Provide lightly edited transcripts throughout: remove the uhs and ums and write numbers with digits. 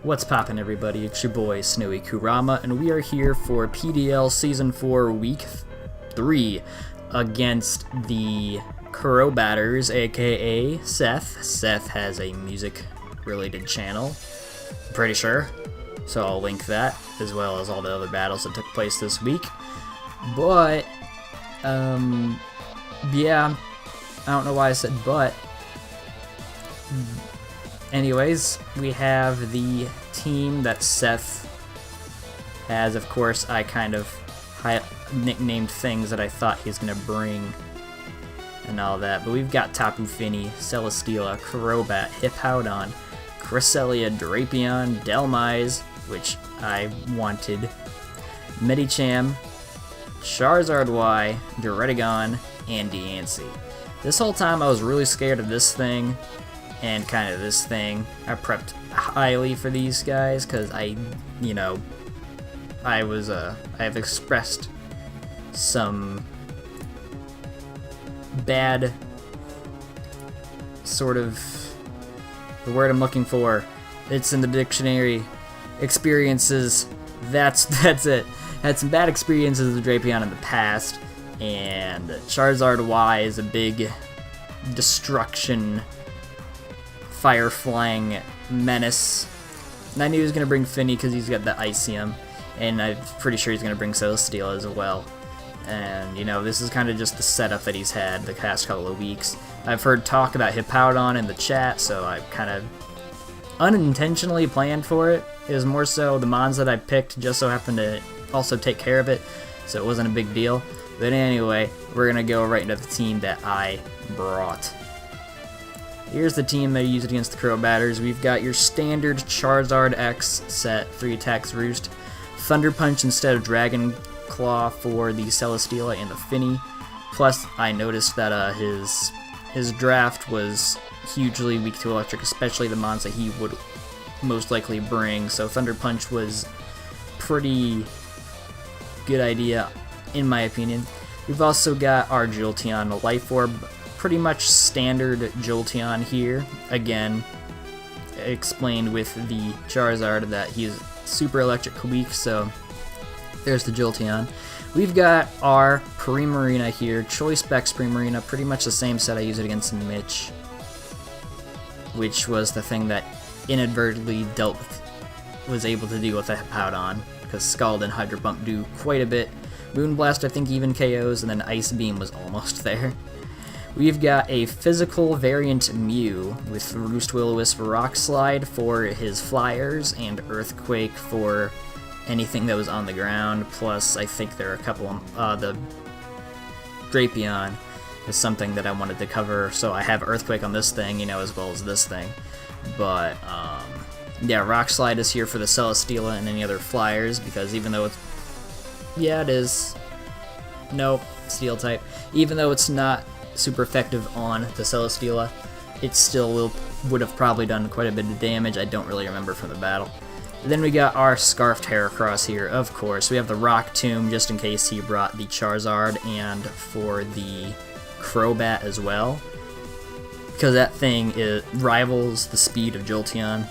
What's poppin', everybody? It's your boy SnowyKurama, and we are here for PDL Season 4 Week 3 against the Cro-Batters, aka Seth. Seth has a music-related channel, I'm pretty sure, so I'll link that, as well as all the other battles that took place this week. But, yeah, I don't know why I said but. Anyways, we have the team that Seth has. Of course, I kind of nicknamed things that I thought he was going to bring and all that. But we've got Tapu Fini, Celesteela, Crobat, Hippowdon, Cresselia, Drapion, Delmise, which I wanted, Medicham, Charizard Y, Duredigon, and Diancie. This whole time I was really scared of this thing and kind of this thing. I prepped highly for these guys because I have expressed some bad sort of, the word I'm looking for, it's in the dictionary, experiences. That's it. Had some bad experiences with Drapion in the past, and Charizard Y is a big destruction, fire-flying menace. And I knew he was going to bring Finny because he's got the Icium, and I'm pretty sure he's going to bring Celesteela as well. And, this is kind of just the setup that he's had the past couple of weeks. I've heard talk about Hippowdon in the chat, so I kind of unintentionally planned for it. It was more so the mons that I picked just so happened to also take care of it, so it wasn't a big deal. But anyway, we're going to go right into the team that I brought. Here's the team that I used against the Cro-Batters. We've got your standard Charizard X set, 3 attacks roost, Thunder Punch instead of Dragon Claw for the Celesteela and the Finny. Plus, I noticed that his draft was hugely weak to electric, especially the mons that he would most likely bring, so Thunder Punch was pretty good idea in my opinion. We've also got our Jolteon Life Orb, pretty much standard Jolteon here. Again, explained with the Charizard that he's super electric weak, so there's the Jolteon. We've got our Primarina here, Choice Specs Primarina, pretty much the same set I used against Mitch, which was the thing that inadvertently was able to deal with the Hippowdon, because Scald and Hydro Pump do quite a bit. Moonblast I think even KOs, and then Ice Beam was almost there. We've got a physical variant Mew with Roost Will-O-Wisp Rock Slide for his flyers and Earthquake for anything that was on the ground. Plus, I think there are a couple the Drapion is something that I wanted to cover, so I have Earthquake on this thing, as well as this thing. But, yeah, Rock Slide is here for the Celesteela and any other flyers, because even though it's, yeah, it is, no, Steel type, even though it's not super effective on the Celesteela, it still would have probably done quite a bit of damage. I don't really remember from the battle. And then we got our Scarfed Heracross here, of course. We have the Rock Tomb, just in case he brought the Charizard, and for the Crobat as well, because that thing rivals the speed of Jolteon.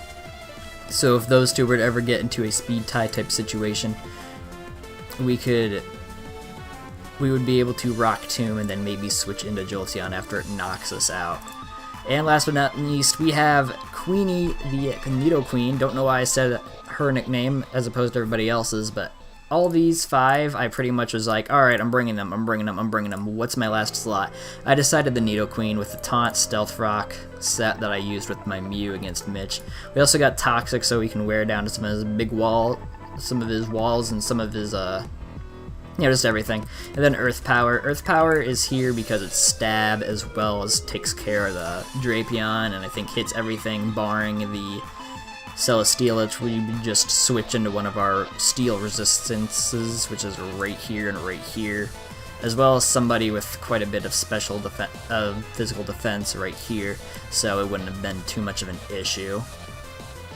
So if those two were to ever get into a speed tie type situation, we would be able to Rock Tomb and then maybe switch into Jolteon after it knocks us out. And last but not least, we have Queenie, the Nidoqueen. Don't know why I said her nickname as opposed to everybody else's, but all these 5, I pretty much was like, alright, I'm bringing them. What's my last slot? I decided the Nidoqueen with the Taunt Stealth Rock set that I used with my Mew against Mitch. We also got Toxic so we can wear down some of his some of his walls and some of his, just everything. And then Earth Power. Earth Power is here because it's stab as well as takes care of the Drapion, and I think hits everything barring the Celesteela, which we just switch into one of our steel resistances, which is right here and right here, as well as somebody with quite a bit of special physical defense right here, so it wouldn't have been too much of an issue,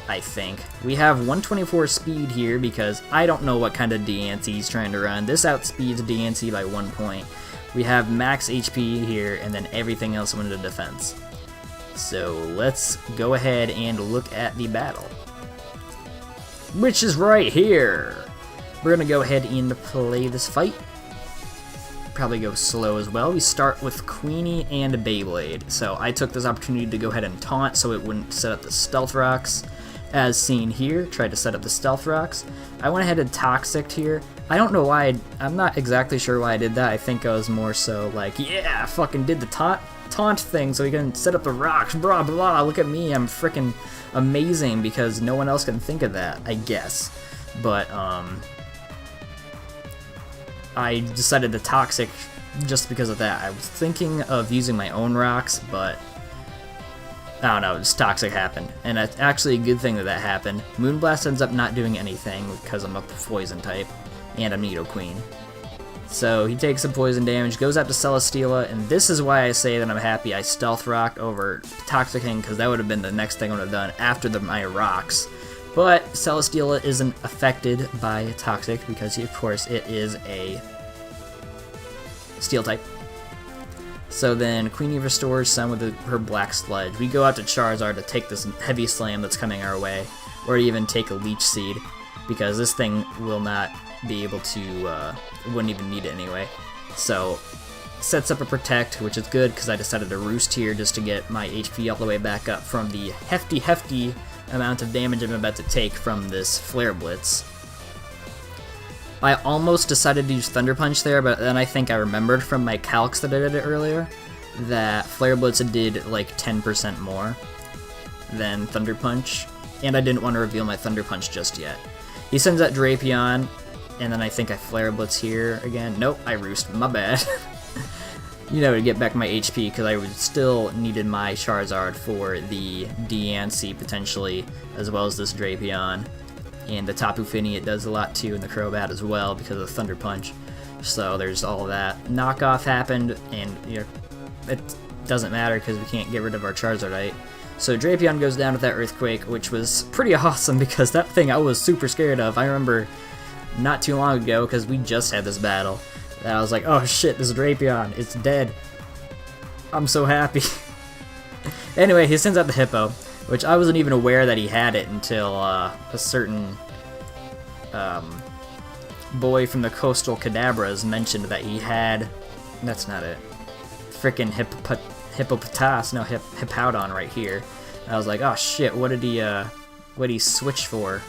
I think. We have 124 speed here because I don't know what kind of Diancie he's trying to run. This outspeeds Diancie by 1 point. We have max HP here, and then everything else went into defense. So let's go ahead and look at the battle. which is right here. We're gonna go ahead and play this fight. Probably go slow as well. We start with Queenie and Beyblade. So I took this opportunity to go ahead and taunt so it wouldn't set up the Stealth Rocks. As seen here, tried to set up the Stealth Rocks. I went ahead and Toxic here. I don't know why, I'm not exactly sure why I did that. I think I was more so like, yeah, I fucking did the taunt thing so we can set up the rocks, blah blah, look at me, I'm freaking amazing, because no one else can think of that, I guess. But, I decided to Toxic just because of that. I was thinking of using my own rocks, but I don't know, just Toxic happened. And it's actually a good thing that that happened. Moonblast ends up not doing anything because I'm a poison type, and I'm Nidoqueen. So he takes some poison damage, goes up to Celesteela, and this is why I say that I'm happy I Stealth Rocked over Toxicking, because that would have been the next thing I would have done after my rocks. But Celesteela isn't affected by Toxic because, of course, it is a Steel type. So then Queenie restores some with her Black Sludge. We go out to Charizard to take this Heavy Slam that's coming our way, or even take a Leech Seed, because this thing will not be able to, wouldn't even need it anyway. So sets up a Protect, which is good because I decided to Roost here just to get my HP all the way back up from the hefty amount of damage I'm about to take from this Flare Blitz. I almost decided to use Thunder Punch there, but then I think I remembered from my calcs that I did it earlier that Flare Blitz did like 10% more than Thunder Punch, and I didn't want to reveal my Thunder Punch just yet. He sends out Drapion, and then I think I Flare Blitz here again. Nope, I Roost, my bad. You know, to get back my HP, because I would still needed my Charizard for the Diancie potentially, as well as this Drapion. And the Tapu Fini, it does a lot too, and the Crobat as well because of the Thunder Punch. So there's all that. Knockoff happened, and you know, it doesn't matter because we can't get rid of our Charizard, right? So Drapion goes down with that Earthquake, which was pretty awesome because that thing I was super scared of. I remember not too long ago, because we just had this battle, that I was like, oh shit, this Drapion, it's dead. I'm so happy. Anyway, he sends out the Hippo, which I wasn't even aware that he had it until a certain boy from the Coastal Kadabras mentioned that he had, that's not it, frickin' Hippopotas, no, Hippowdon right here. I was like, oh shit, what did he switch for?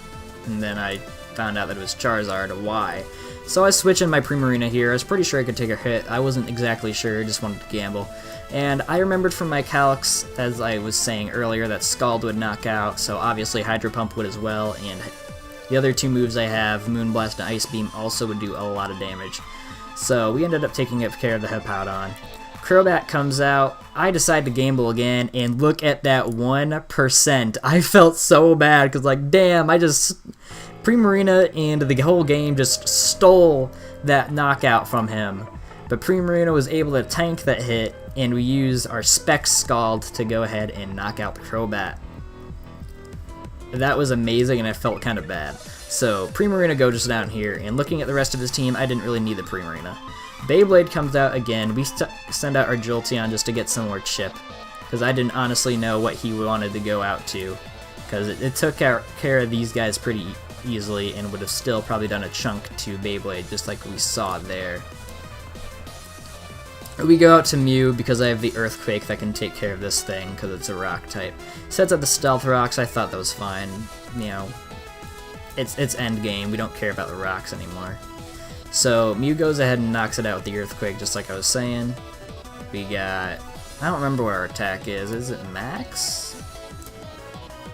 And then I found out that it was Charizard. Why? So I switched in my Primarina here. I was pretty sure I could take a hit. I wasn't exactly sure, just wanted to gamble. And I remembered from my calcs, as I was saying earlier, that Scald would knock out, so obviously Hydro Pump would as well, and the other two moves I have, Moonblast and Ice Beam, also would do a lot of damage. So we ended up taking care of the Hippowdon. Crobat comes out, I decide to gamble again, and look at that 1%. I felt so bad, because like, damn, Primarina and the whole game just stole that knockout from him. But Primarina was able to tank that hit, and we used our Specs Scald to go ahead and knock out the Crobat. That was amazing, and I felt kind of bad. So Primarina goes down here, and looking at the rest of his team, I didn't really need the Primarina. Beyblade comes out again. We send out our Jolteon just to get some more chip, because I didn't honestly know what he wanted to go out to, because it took care of these guys pretty easily and would have still probably done a chunk to Beyblade, just like we saw there. We go out to Mew because I have the Earthquake that can take care of this thing because it's a rock type. Sets up the Stealth Rocks. I thought that was fine. You know, it's end game. We don't care about the rocks anymore. So Mew goes ahead and knocks it out with the Earthquake, just like I was saying. We got, I don't remember what our attack is. Is it max?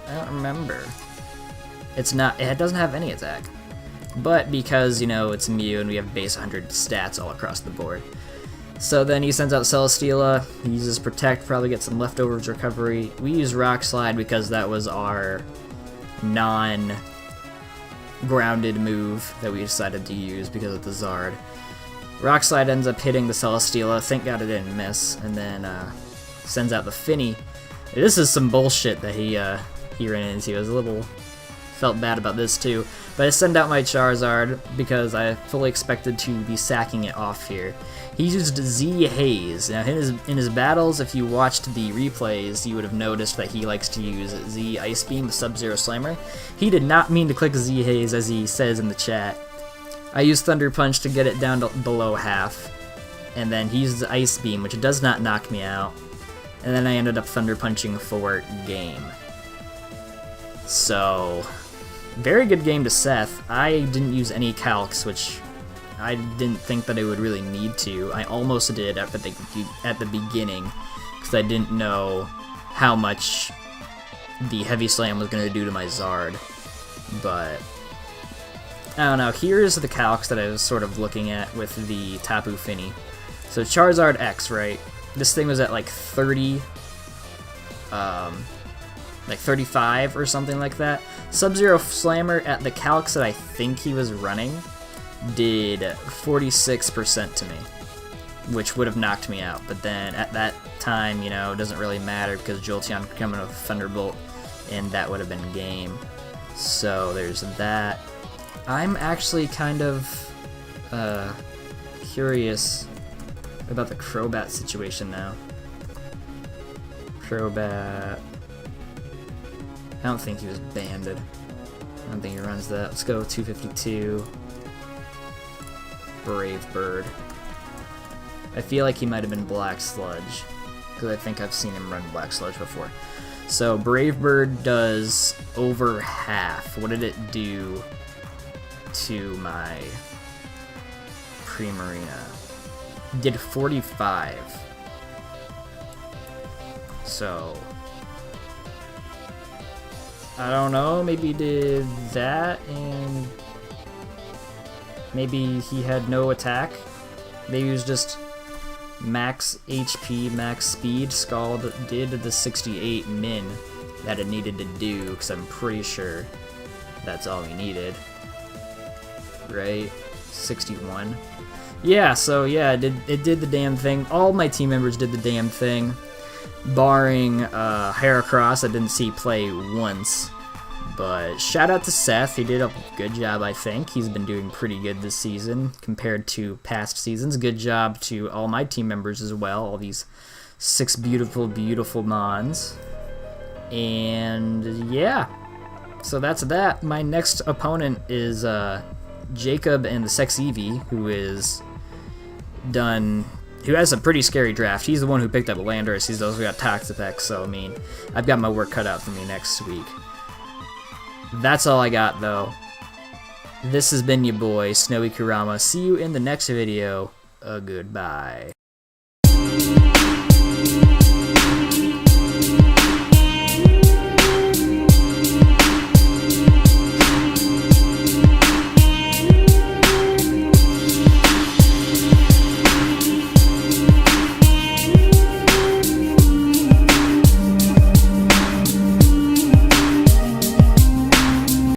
I don't remember. It's not. It doesn't have any attack. But because, you know, it's Mew and we have base 100 stats all across the board. So then he sends out Celesteela, he uses Protect, probably get some leftovers recovery. We use Rock Slide because that was our non-grounded move that we decided to use because of the Zard. Rock Slide ends up hitting the Celesteela, thank god it didn't miss, and then sends out the Finny. This is some bullshit that he ran into. It was a little felt bad about this too. But I send out my Charizard because I fully expected to be sacking it off here. He used Z Haze. Now in his battles, if you watched the replays, you would have noticed that he likes to use Z Ice Beam with Sub-Zero Slammer. He did not mean to click Z Haze as he says in the chat. I used Thunder Punch to get it down to below half. And then he used Ice Beam, which does not knock me out. And then I ended up Thunder Punching for game. So, very good game to Seth. I didn't use any calcs, which I didn't think that I would really need to. I almost did at the beginning, because I didn't know how much the Heavy Slam was going to do to my Zard. But, I don't know. Here's the calcs that I was sort of looking at with the Tapu Fini. So Charizard X, right? This thing was at like 30, like 35 or something like that. Sub-Zero Slammer at the calcs that I think he was running did 46% to me, which would have knocked me out. But then at that time, you know, it doesn't really matter because Jolteon could come in with Thunderbolt, and that would have been game. So there's that. I'm actually kind of curious about the Crobat situation now. Crobat. I don't think he was banded. I don't think he runs that. Let's go 252. Brave Bird. I feel like he might have been Black Sludge, because I think I've seen him run Black Sludge before. So Brave Bird does over half. What did it do to my Primarina? Did 45. So I don't know, maybe he did that and maybe he had no attack. Maybe it was just max HP, max speed. Scald did the 68 min that it needed to do, because I'm pretty sure that's all we needed. Right? 61. Yeah, so yeah, it did the damn thing. All my team members did the damn thing, barring Heracross. I didn't see play once. But shout out to Seth, he did a good job, I think. He's been doing pretty good this season compared to past seasons. Good job to all my team members as well, all these 6 beautiful, beautiful Mons. And yeah, so that's that. My next opponent is Jacob and the Sex Eevee, who has a pretty scary draft. He's the one who picked up Landorus. He's also got Toxapex, so I mean, I've got my work cut out for me next week. That's all I got, though. This has been your boy, SnowyKurama. See you in the next video. Goodbye.